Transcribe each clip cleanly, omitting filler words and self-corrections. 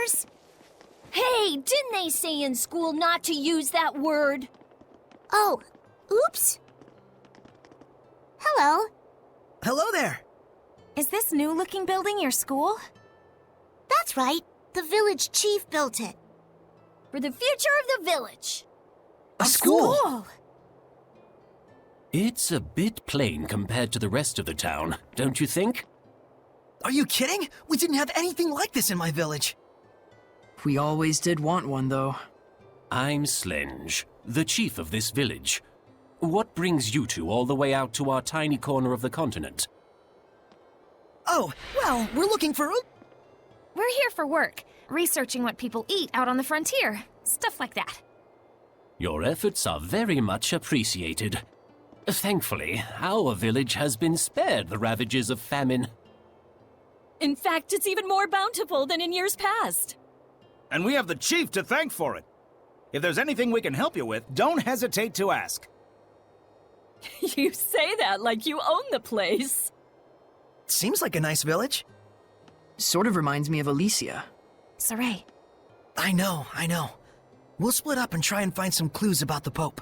foreigners? Hey, didn't they say in school not to use that word? Oh, oops. Hello. Hello there. Is this new-looking building your school? That's right. The village chief built it. For the future of the village. A school? It's a bit plain compared to the rest of the town, don't you think? Are you kidding? We didn't have anything like this in my village. We always did want one, though. I'm Slenge, the chief of this village. What brings you two all the way out to our tiny corner of the continent? Oh, well, we're looking for... We're here for work, researching what people eat out on the frontier. Stuff like that. Your efforts are very much appreciated. Thankfully, our village has been spared the ravages of famine. In fact, it's even more bountiful than in years past. And we have the chief to thank for it. If there's anything we can help you with, don't hesitate to ask. You say that like you own the place. Seems like a nice village. Sort of reminds me of Alicia. Saray. I know. We'll split up and try and find some clues about the Pope.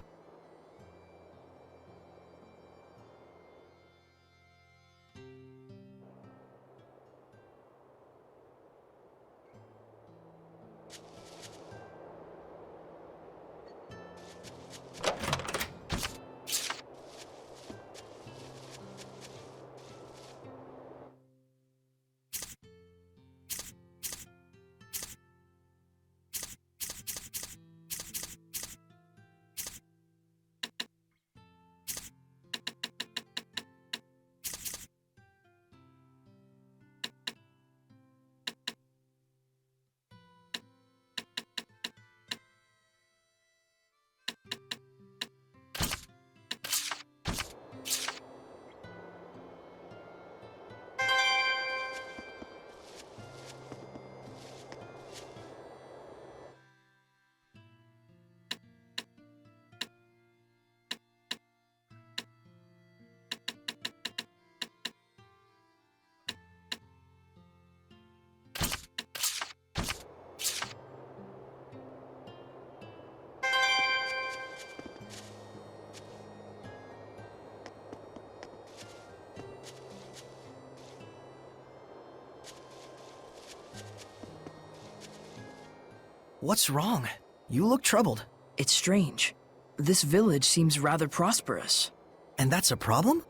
What's wrong? You look troubled. It's strange. This village seems rather prosperous. And that's a problem?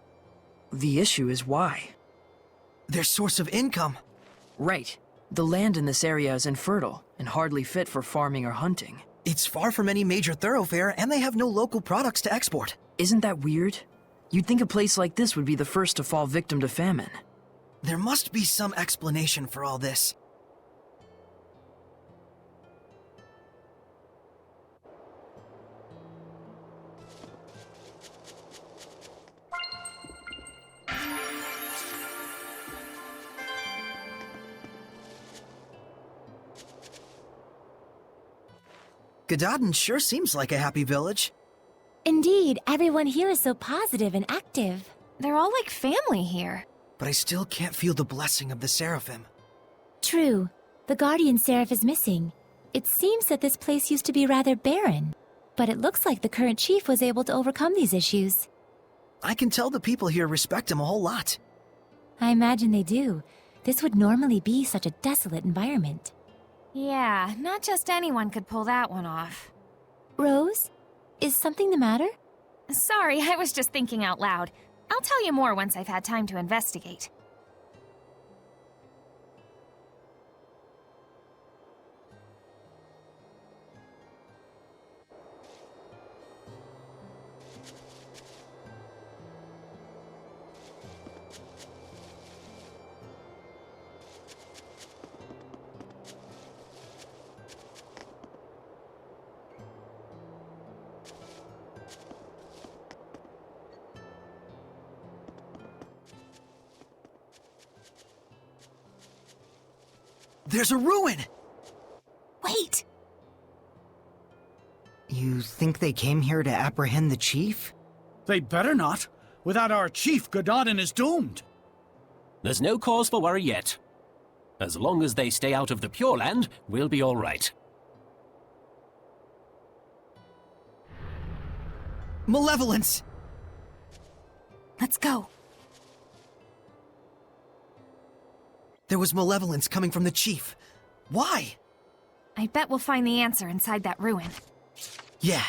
The issue is why. Their source of income. Right. The land in this area is infertile and hardly fit for farming or hunting. It's far from any major thoroughfare, and they have no local products to export. Isn't that weird? You'd think a place like this would be the first to fall victim to famine. There must be some explanation for all this. Gadadin sure seems like a happy village. Indeed, everyone here is so positive and active. They're all like family here. But I still can't feel the blessing of the Seraphim. True. The Guardian Seraph is missing. It seems that this place used to be rather barren, but it looks like the current chief was able to overcome these issues. I can tell the people here respect him a whole lot. I imagine they do. This would normally be such a desolate environment. Yeah, not just anyone could pull that one off. Rose? Is something the matter? Sorry, I was just thinking out loud. I'll tell you more once I've had time to investigate. There's a ruin! Wait! You think they came here to apprehend the chief? They better not. Without our chief, Gadadin is doomed. There's no cause for worry yet. As long as they stay out of the Pure Land, we'll be all right. Malevolence! Let's go. There was malevolence coming from the chief. Why? I bet we'll find the answer inside that ruin. Yeah.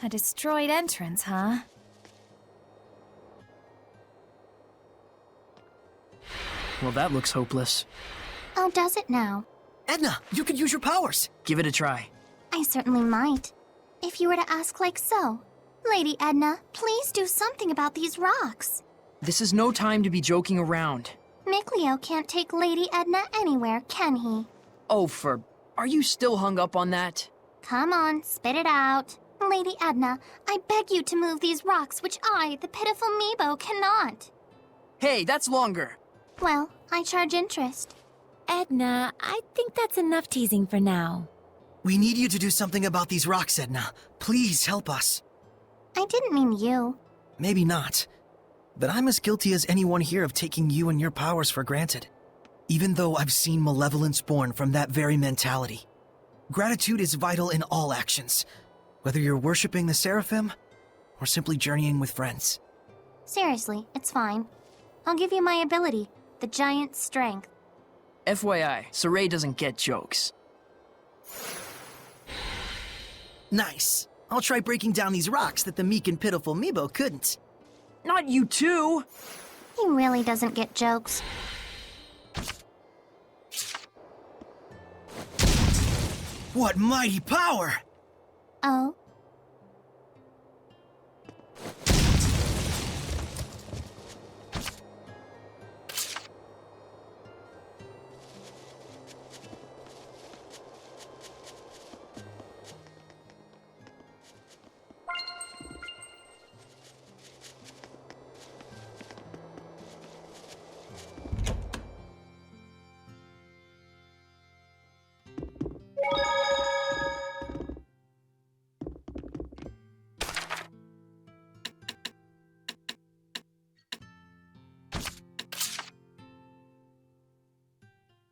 A destroyed entrance, huh? Well, that looks hopeless. Oh, does it now? Edna, you could use your powers! Give it a try. I certainly might. If you were to ask like so. Lady Edna, please do something about these rocks. This is no time to be joking around. Micleo can't take Lady Edna anywhere, can he? Oh, are you still hung up on that? Come on, spit it out. Lady Edna, I beg you to move these rocks which I, the pitiful Meebo, cannot. Hey, that's longer. Well, I charge interest. Edna, I think that's enough teasing for now. We need you to do something about these rocks, Edna. Please help us. I didn't mean you. Maybe not. But I'm as guilty as anyone here of taking you and your powers for granted. Even though I've seen malevolence born from that very mentality. Gratitude is vital in all actions. Whether you're worshipping the Seraphim, or simply journeying with friends. Seriously, it's fine. I'll give you my ability, the giant strength. FYI, Saray doesn't get jokes. Nice. I'll try breaking down these rocks that the meek and pitiful Meebo couldn't. Not you too! He really doesn't get jokes. What mighty power! Oh?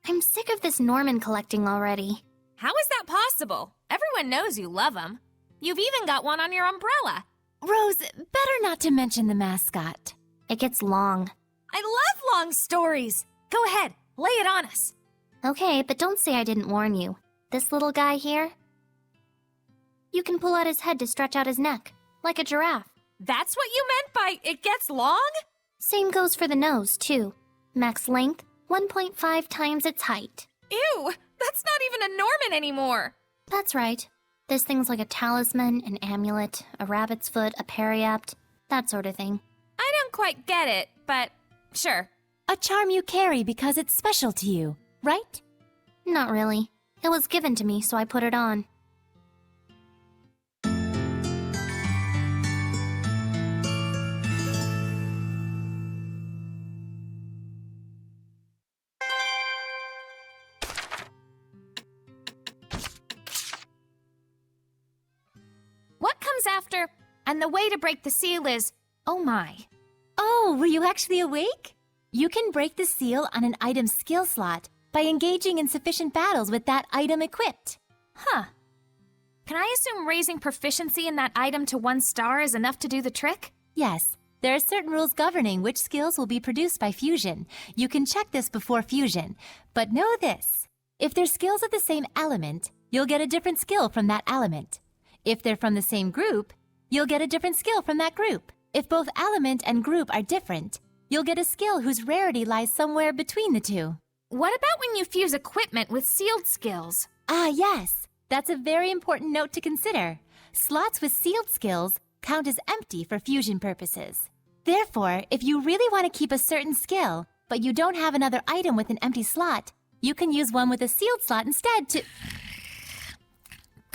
I'm sick of this Norman collecting already. How is that possible? Everyone knows you love them. You've even got one on your umbrella. Rose, better not to mention the mascot. It gets long. I love long stories. Go ahead, lay it on us. Okay, but don't say I didn't warn you. This little guy here? You can pull out his head to stretch out his neck, like a giraffe. That's what you meant by it gets long? Same goes for the nose, too. Max length, 1.5 times its height. Ew, that's not even a Norman anymore. That's right. There's things like a talisman, an amulet, a rabbit's foot, a periapt, that sort of thing. I don't quite get it, but sure. A charm you carry because it's special to you, right? Not really. It was given to me, so I put it on. What comes after? And the way to break the seal is, oh my. Oh, were you actually awake? You can break the seal on an item's skill slot by engaging in sufficient battles with that item equipped. Huh. Can I assume raising proficiency in that item to 1 star is enough to do the trick? Yes, there are certain rules governing which skills will be produced by fusion. You can check this before fusion. But know this. If they're skills of the same element, you'll get a different skill from that element. If they're from the same group, you'll get a different skill from that group. If both element and group are different, you'll get a skill whose rarity lies somewhere between the two. What about when you fuse equipment with sealed skills? Ah, yes. That's a very important note to consider. Slots with sealed skills count as empty for fusion purposes. Therefore, if you really want to keep a certain skill, but you don't have another item with an empty slot, you can use one with a sealed slot instead to...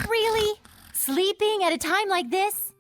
Really? Sleeping at a time like this?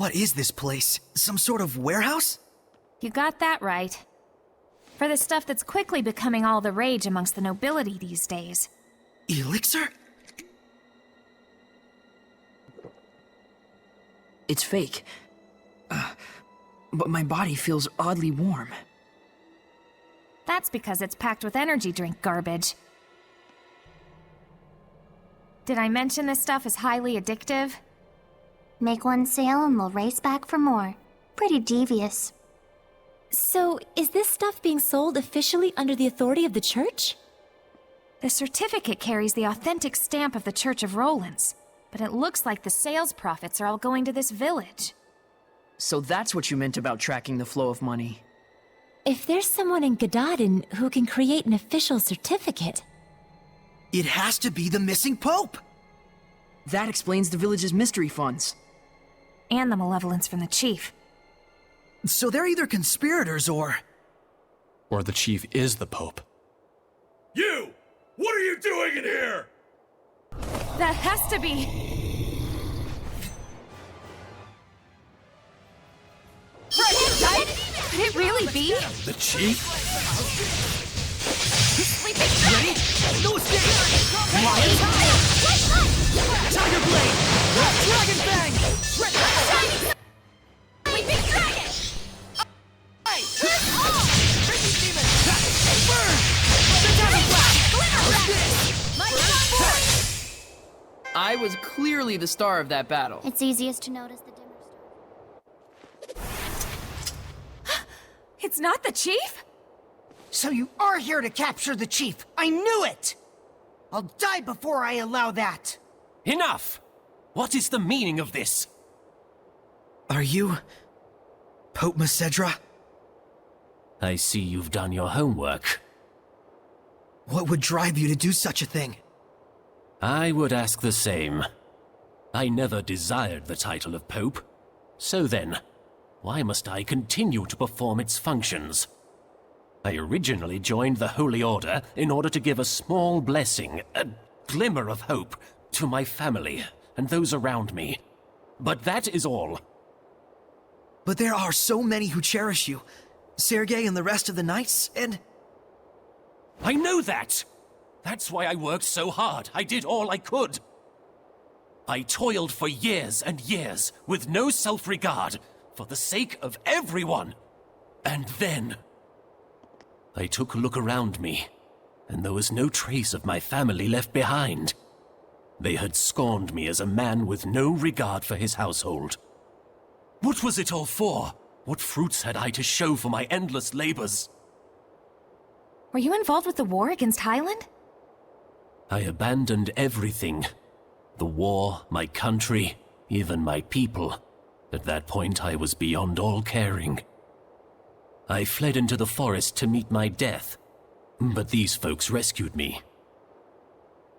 What is this place? Some sort of warehouse? You got that right. For the stuff that's quickly becoming all the rage amongst the nobility these days. Elixir? It's fake. But my body feels oddly warm. That's because it's packed with energy drink garbage. Did I mention this stuff is highly addictive? Make one sale and we'll race back for more. Pretty devious. So, is this stuff being sold officially under the authority of the church? The certificate carries the authentic stamp of the Church of Rollins, but it looks like the sales profits are all going to this village. So that's what you meant about tracking the flow of money. If there's someone in Gadadin who can create an official certificate... It has to be the missing Pope! That explains the village's mystery funds. And the malevolence from the chief. So they're either conspirators or the chief is the Pope. You! What are you doing in here? That has to be... Could it really be? The chief? Ready? No escape! Tiger Blade! Dragon Fang! Sleeping dragon! Burn! The Dragon I was clearly the star of that battle. It's easiest to notice the dimmer star. It's not the chief? So you are here to capture the chief! I knew it! I'll die before I allow that! Enough! What is the meaning of this? Are you... Pope Macedra? I see you've done your homework. What would drive you to do such a thing? I would ask the same. I never desired the title of Pope. So then, why must I continue to perform its functions? I originally joined the Holy Order in order to give a small blessing, a glimmer of hope, to my family and those around me. But that is all. But there are so many who cherish you. Sergei and the rest of the knights, and... I know that! That's why I worked so hard. I did all I could. I toiled for years and years, with no self-regard, for the sake of everyone. And then... I took a look around me, and there was no trace of my family left behind. They had scorned me as a man with no regard for his household. What was it all for? What fruits had I to show for my endless labors? Were you involved with the war against Highland? I abandoned everything. The war, my country, even my people. At that point, I was beyond all caring. I fled into the forest to meet my death, but these folks rescued me.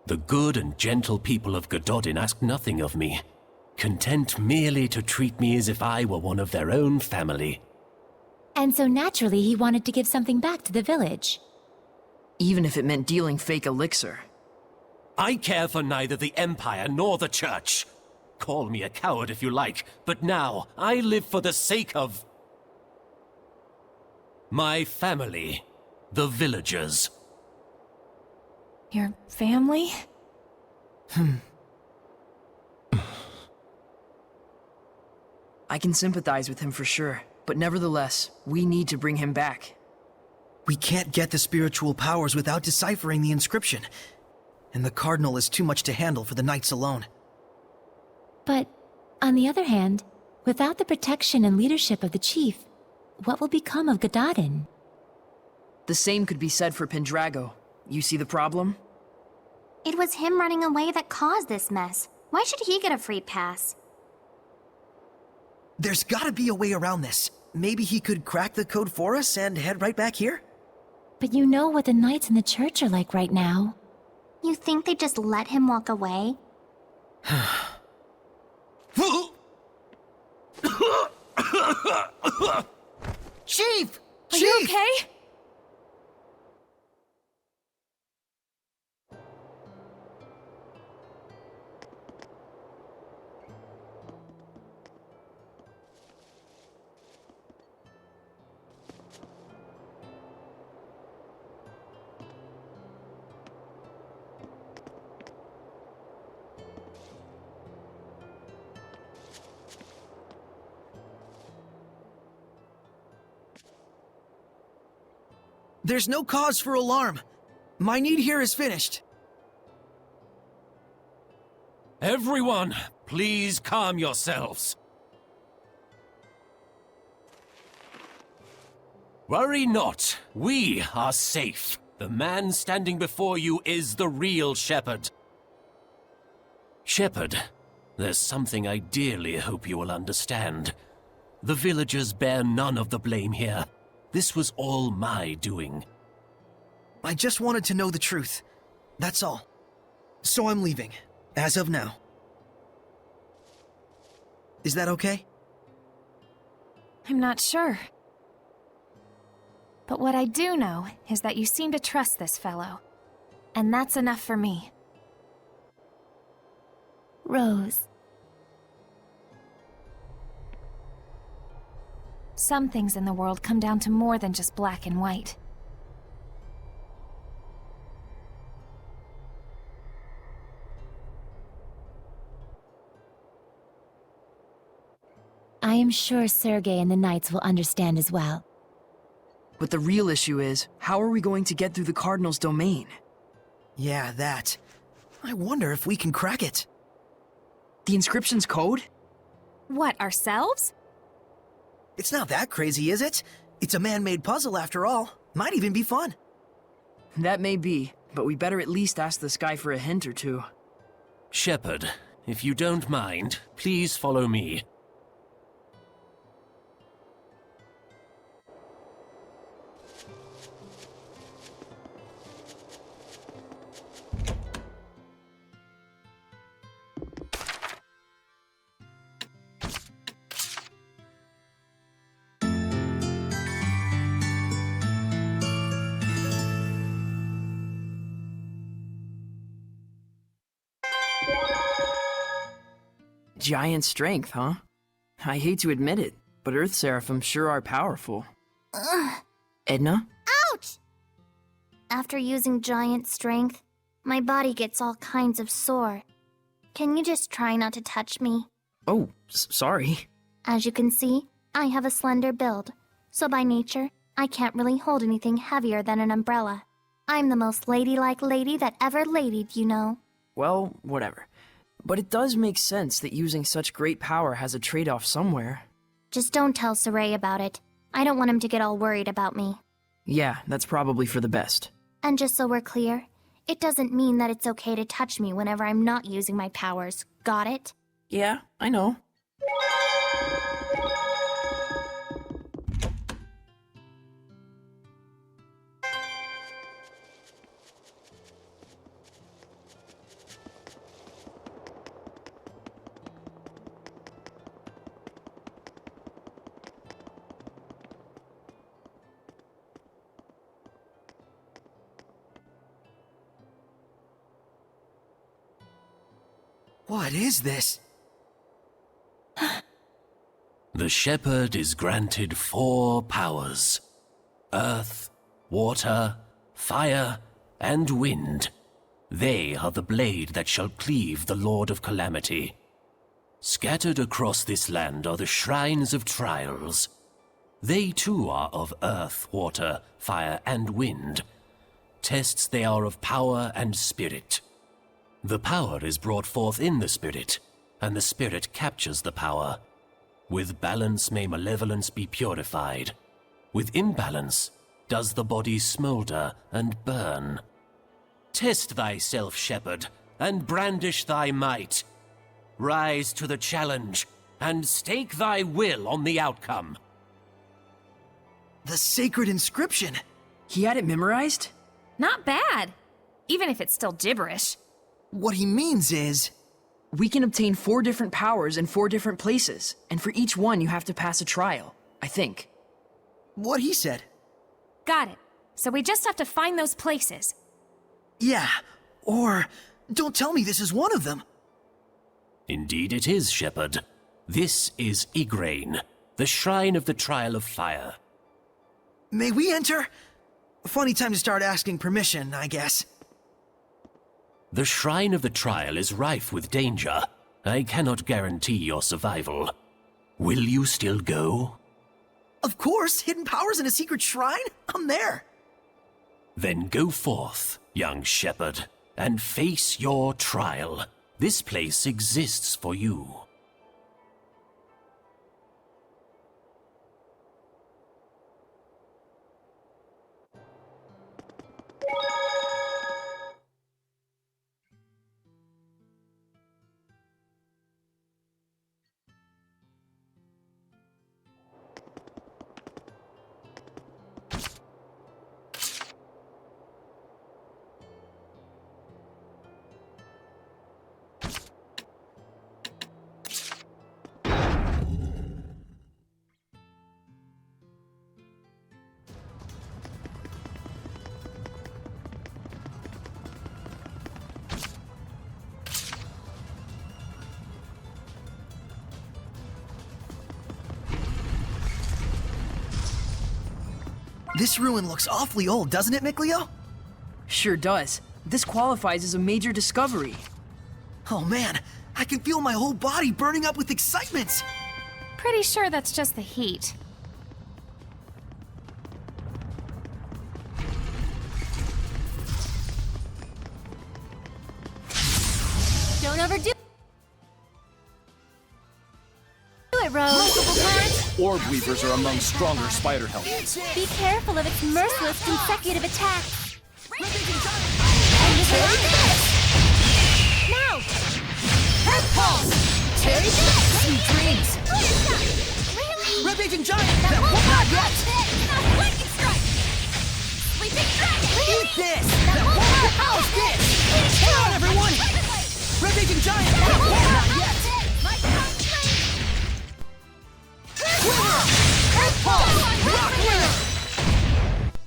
The good and gentle people of Gadadin asked nothing of me, content merely to treat me as if I were one of their own family. And so naturally he wanted to give something back to the village. Even if it meant dealing fake elixir. I care for neither the Empire nor the Church. Call me a coward if you like, but now I live for the sake of... my family, the villagers. Your family? I can sympathize with him for sure, but nevertheless, we need to bring him back. We can't get the spiritual powers without deciphering the inscription. And the Cardinal is too much to handle for the knights alone. But, on the other hand, without the protection and leadership of the chief, what will become of Gadadin? The same could be said for Pendrago. You see the problem? It was him running away that caused this mess. Why should he get a free pass? There's gotta be a way around this. Maybe he could crack the code for us and head right back here? But you know what the knights in the church are like right now. You think they just let him walk away? Chief! Are you okay? There's no cause for alarm. My need here is finished. Everyone, please calm yourselves. Worry not, we are safe. The man standing before you is the real Shepherd. Shepherd, there's something I dearly hope you will understand. The villagers bear none of the blame here. This was all my doing. I just wanted to know the truth. That's all. So I'm leaving, as of now. Is that okay? I'm not sure. But what I do know is that you seem to trust this fellow. And that's enough for me. Rose. Some things in the world come down to more than just black and white. I am sure Sergei and the Knights will understand as well. But the real issue is, how are we going to get through the Cardinal's domain? Yeah, that. I wonder if we can crack it. The inscription's code? What, ourselves? It's not that crazy, is it? It's a man-made puzzle after all. Might even be fun. That may be, but we better at least ask this guy for a hint or two. Shepherd, if you don't mind, please follow me. Giant strength, huh? I hate to admit it, but Earth Seraphim sure are powerful. Edna? Ouch! After using giant strength, my body gets all kinds of sore. Can you just try not to touch me? Oh, sorry. As you can see, I have a slender build, so by nature, I can't really hold anything heavier than an umbrella. I'm the most ladylike lady that ever ladied, you know. Well, whatever. But it does make sense that using such great power has a trade-off somewhere. Just don't tell Saray about it. I don't want him to get all worried about me. Yeah, that's probably for the best. And just so we're clear, it doesn't mean that it's okay to touch me whenever I'm not using my powers. Got it? Yeah, I know. What is this? The Shepherd is granted 4 powers: earth, water, fire, and wind. They are the blade that shall cleave the Lord of Calamity. Scattered across this land are the shrines of trials. They too are of earth, water, fire, and wind. Tests they are of power and spirit. The power is brought forth in the spirit, and the spirit captures the power. With balance may malevolence be purified. With imbalance does the body smolder and burn. Test thyself, Shepherd, and brandish thy might. Rise to the challenge, and stake thy will on the outcome. The sacred inscription! He had it memorized? Not bad, even if it's still gibberish. What he means is... We can obtain 4 different powers in 4 different places, and for each one you have to pass a trial, I think. What he said. Got it. So we just have to find those places. Yeah, or... Don't tell me this is one of them. Indeed it is, Shepherd. This is Igraine, the Shrine of the Trial of Fire. May we enter? Funny time to start asking permission, I guess. The Shrine of the Trial is rife with danger. I cannot guarantee your survival. Will you still go? Of course! Hidden powers in a secret shrine? I'm there! Then go forth, young shepherd, and face your trial. This place exists for you. This ruin looks awfully old, doesn't it, Mikleo? Sure does. This qualifies as a major discovery. Oh man, I can feel my whole body burning up with excitement! Pretty sure that's just the heat. Don't overdo it, Rose. Orb weavers are among stronger spider helmets. Be careful of its merciless consecutive attacks. Now! Earth Pulse! Take this! Sweet dreams! Really? Ravaging Giant! That won't not yet! Lightning strike! Sleeping dragon! Eat this! That won't not! How's this? Hang on, everyone! Ravaging Giant! That won't not yet! Earth Pulse! Rock winner!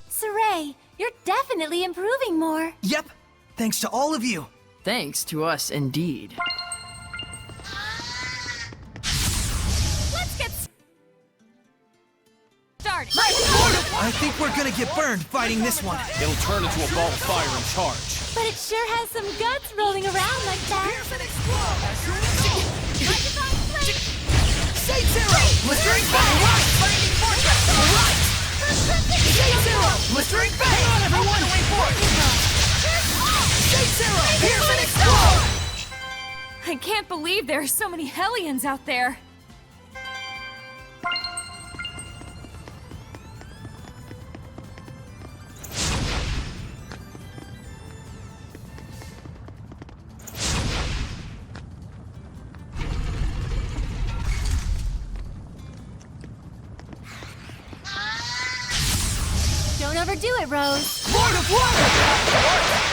Saray, you're definitely improving more. Yep, thanks to all of you. Thanks to us, indeed. Let's get started! I think we're gonna get burned fighting this one. It'll turn into a ball of fire and charge. But it sure has some guts rolling around like that. Say Zero! Blistering Bang! Finding Fortress! Right! Say Zero! Blistering Bang! Hang on, everyone! Wait for it! Say Zero! Pierce and Explode! I can't believe there are so many Hellions out there. Don't overdo it, Rose. Lord of Water!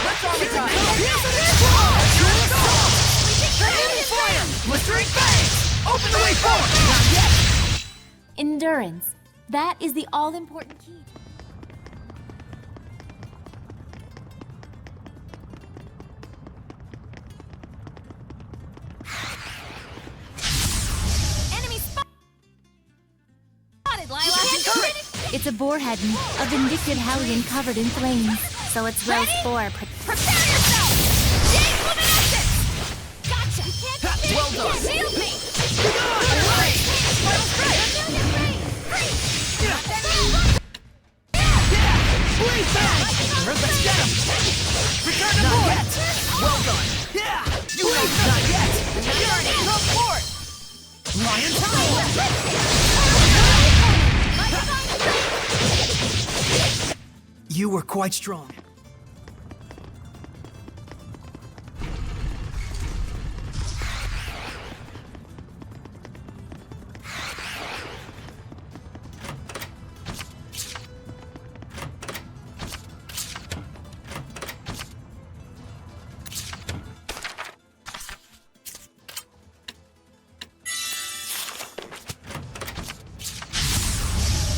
Let's on the time! Pierce and Explode! Burning Fire! Blistering Bang! Open the way forward! Not yet! Endurance. That is the all-important key. Enemy spotted, Lila! It's a boarhead, a vindictive Hellion covered in flames. So it's Rose 4. Prepare yourself! Jade Luminescence! Gotcha! Well done! Shield me! Blade Bang! Let's get him! Return to Not yet! Well done! Yeah! You ain't not yet! Come forth! Lion Tower! You were quite strong.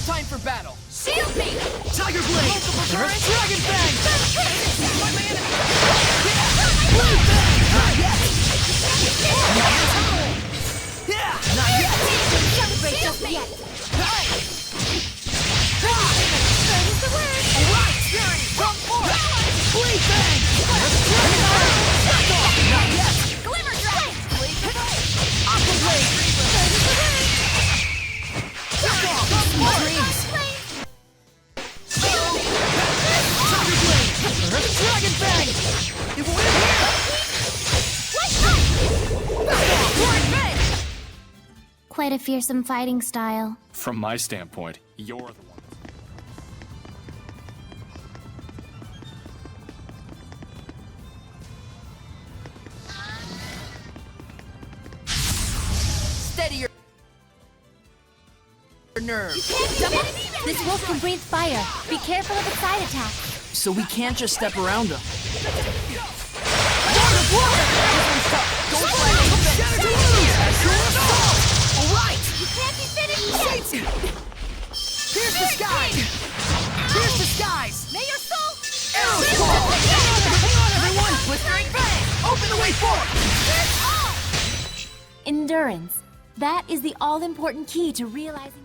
Time for battle. Shield me! Tiger Blade! Dragon Bang! Blade Bang! Not yet! Yeah! Not yet! Celebrate just yet! Alright, Fury! Come forth! Blade Bang! Back off! Not yet! Glimmer Dragon! Aqua Blade! Back off! Dreams! quite a fearsome fighting style. From my standpoint, you're the one. Steady your nerves. This wolf can breathe fire. Be careful of its side attack. So we can't just step around him. Alright! You can't be finished yet! Pierce the skies! Pierce the skies! May your soul... Arrows fall! Hang on, everyone! Blistering bang! Open the way forward! Endurance. That is the all-important key to realizing...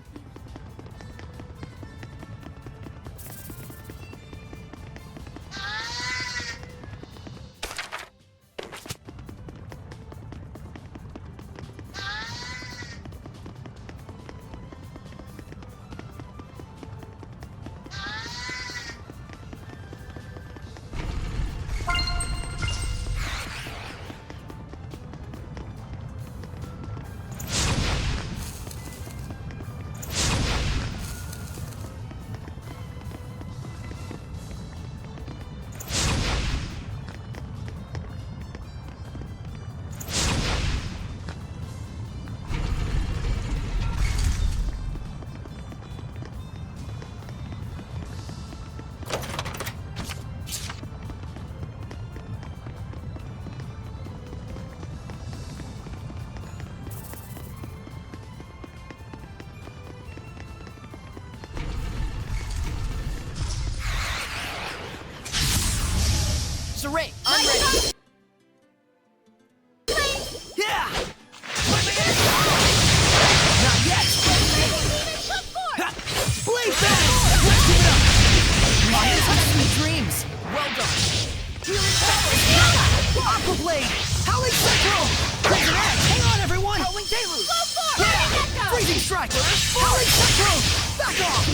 Saray, I'm ready! Yeah! Not yet! Blade bang! Let's give it up! Lions have sweet dreams! Well done! Healing Feather! Aqua Blade! Howling Central! Crimson Edge! Hang on, everyone! Howling Deluge! Go for it! Yeah! Freezing Strike! Howling Central! Back off!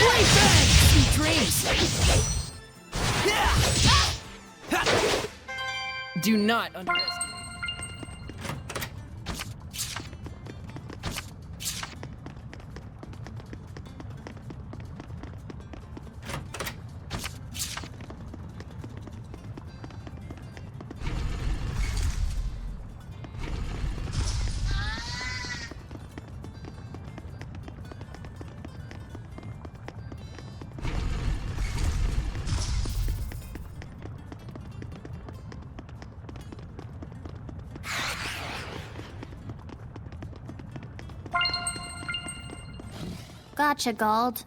Blade bang! Sweet dreams! Yeah! Do not underestimate. Gotcha, Gald.